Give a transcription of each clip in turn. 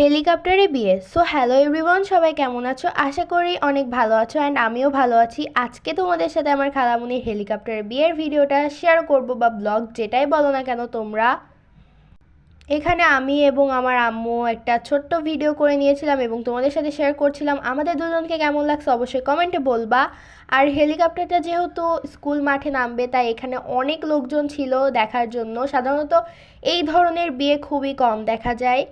হেলিকপ্টারে বিয়ে। So hello everyone, সবাই কেমন আছো? আশা করি অনেক ভালো আছো অ্যান্ড আমিও ভালো আছি। আজকে তোমাদের সাথে আমার খালামুনির হেলিকপ্টারে বিয়ের ভিডিওটা শেয়ার করব, বা ব্লগ যেটাই বলো না কেন তোমরা। এখানে আমি এবং আমার আম্মু একটা ছোট্ট ভিডিও করে নিয়েছিলাম এবং তোমাদের সাথে শেয়ার করছিলাম। আমাদের দুজনকে কেমন লাগছে অবশ্যই কমেন্টে বলবা। আর হেলিকপ্টারটা যেহেতু স্কুল মাঠে নামবে, তাই এখানে অনেক লোকজন ছিল দেখার জন্য। সাধারণত এই ধরনের বিয়ে খুবই কম দেখা যায়।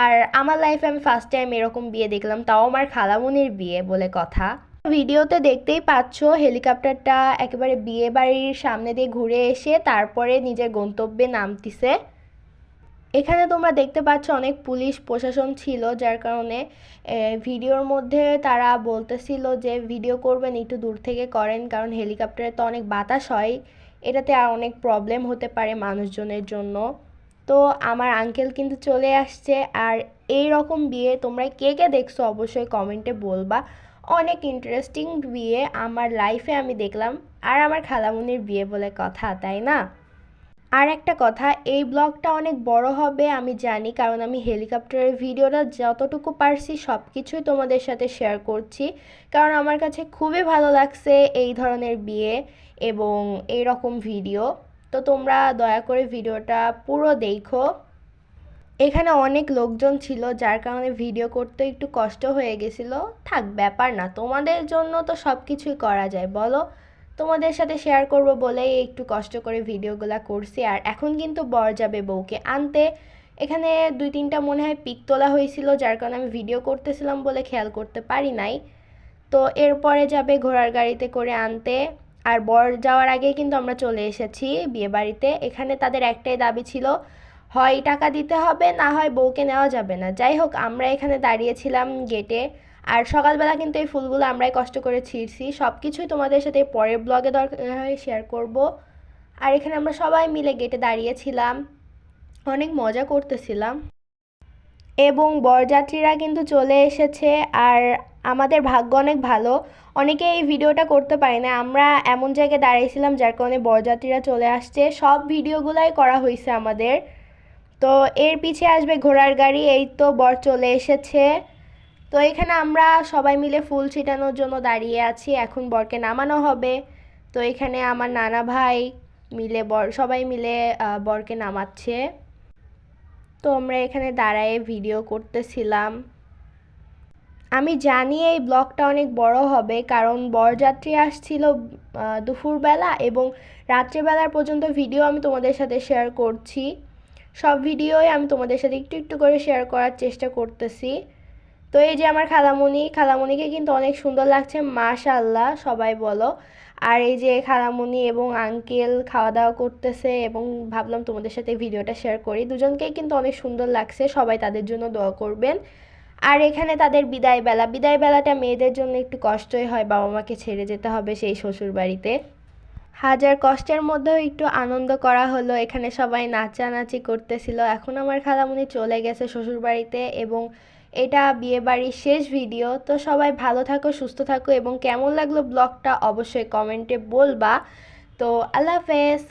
আর আমার লাইফে আমি ফার্স্ট টাইম এরকম বিয়ে দেখলাম, তাও আমার খালামুনির বিয়ে বলে কথা। ভিডিওতে দেখতেই পাচ্ছ হেলিকপ্টারটা একেবারে বিয়ে বাড়ির সামনে দিয়ে ঘুরে এসে তারপরে নিজের গন্তব্যে নামতিছে। এখানে তোমরা দেখতে পাচ্ছ অনেক পুলিশ প্রশাসন ছিল, যার কারণে ভিডিওর মধ্যে তারা বলতেছিল যে ভিডিও করবেন একটু দূর থেকে করেন, কারণ হেলিকপ্টারে তো অনেক বাতাস হয়, এটাতে আর অনেক প্রবলেম হতে পারে মানুষজনের জন্য। তো আমার আঙ্কেল কিন্তু চলে আসছে। আর এই রকম বিয়ে তোমরা কে কে দেখছো অবশ্যই কমেন্টে বলবা। অনেক ইন্টারেস্টিং বিয়ে আমার লাইফে আমি দেখলাম। আর আমার খালামুনির বিয়ে বলে কথা, তাই না? আর একটা কথা, এই ব্লগটা অনেক বড় হবে আমি জানি, কারণ আমি হেলিকপ্টারের ভিডিওটা যতটুকু পারছি সব কিছুই তোমাদের সাথে শেয়ার করছি, কারণ আমার কাছে খুবই ভালো লাগছে এই ধরনের বিয়ে এবং এই রকম ভিডিও। তো তোমরা দয়া করে ভিডিওটা পুরো দেখো। এখানে অনেক লোকজন ছিল, যার কারণে ভিডিও করতে একটু কষ্ট হয়ে গেছিলো। থাক, ব্যাপার না, তোমাদের জন্য তো সব কিছুই করা যায় বলো। তোমাদের সাথে শেয়ার করব বলেই একটু কষ্ট করে ভিডিওগুলো করছি। আর এখন কিন্তু বর যাবে বউকে আনতে। এখানে 2-3টা মনে হয় পিক তোলা হয়েছিল, যার কারণে আমি ভিডিও করতেছিলাম বলে খেয়াল করতে পারি নাই। তো এরপরে যাবে ঘোড়ার গাড়িতে করে আনতে। আর বর যাওয়ার আগেই কিন্তু আমরা চলে এসেছি বিয়ে বাড়িতে। এখানে তাদের একটাই দাবি ছিল, হয় টাকা দিতে হবে, না হয় বউকে নেওয়া যাবে না। যাই হোক, আমরা এখানে দাঁড়িয়েছিলাম গেটে। আর সকালবেলা কিন্তু এই ফুলগুলো আমরাই কষ্ট করে ছিঁড়ছি। সব কিছুই তোমাদের সাথে পরের ব্লগে দরকার হয় শেয়ার করব। আর এখানে আমরা সবাই মিলে গেটে দাঁড়িয়েছিলাম, অনেক মজা করতেছিলাম। এবং বরযাত্রীরা কিন্তু চলে এসেছে। আর আমাদের ভাগ্য অনেক ভালো, অনেকে এই ভিডিওটা করতে পারে না। আমরা এমন জায়গায় দাঁড়িয়েছিলাম যার কারণে বরযাত্রীরা চলে আসছে। সব ভিডিওগুলাই করা হয়েছে আমাদের। তো এর পিছে আসবে ঘোড়ার গাড়ি, এই তো বর চলে এসেছে। তো এখানে আমরা সবাই মিলে ফুল ছিটানোর জন্য দাঁড়িয়ে আছি, এখন বরকে নামানো হবে। তো এখানে আমার নানা ভাই মিলে সবাই মিলে বরকে নামাচ্ছে। তো আমরা এখানে দাঁড়ায়ে ভিডিও করতেছিলাম। আমি জানি এই ব্লগটা অনেক বড় হবে, কারণ বরযাত্রী আসছিল দুপুরবেলা এবং রাত্রিবেলার পর্যন্ত ভিডিও আমি তোমাদের সাথে শেয়ার করছি। সব ভিডিওই আমি তোমাদের সাথে একটু একটু করে শেয়ার করার চেষ্টা করতেছি। তো এই যে আমার খালামণিকে কিন্তু অনেক সুন্দর লাগছে, মাশাআল্লাহ সবাই বলো। আর এই যে খালামণি এবং আঙ্কেল খাওয়া দাওয়া করতেছে, এবং ভাবলাম তোমাদের সাথে ভিডিওটা শেয়ার করি। দুজনকেই কিন্তু অনেক সুন্দর লাগছে, সবাই তাদের জন্য দোয়া করবেন। আর এখানে তাদের বিদায় বেলাটা মেয়েদের জন্য একটু কষ্টই হয়, বাবা মাকে ছেড়ে যেতে হবে সেই শ্বশুর বাড়িতে। হাজার কষ্টের মধ্যেও একটু আনন্দ করা হলো, এখানে সবাই নাচানাচি করতেছিল। এখন আমার খালামণি চলে গেছে শ্বশুরবাড়িতে, এবং এটা বিয়েবাড়ির শেষ ভিডিও। তো সবাই ভালো থাকো, সুস্থ থাকো, এবং কেমন লাগলো ব্লগটা অবশ্যই কমেন্টে বলবা। তো আল্লাহ হাফেজ।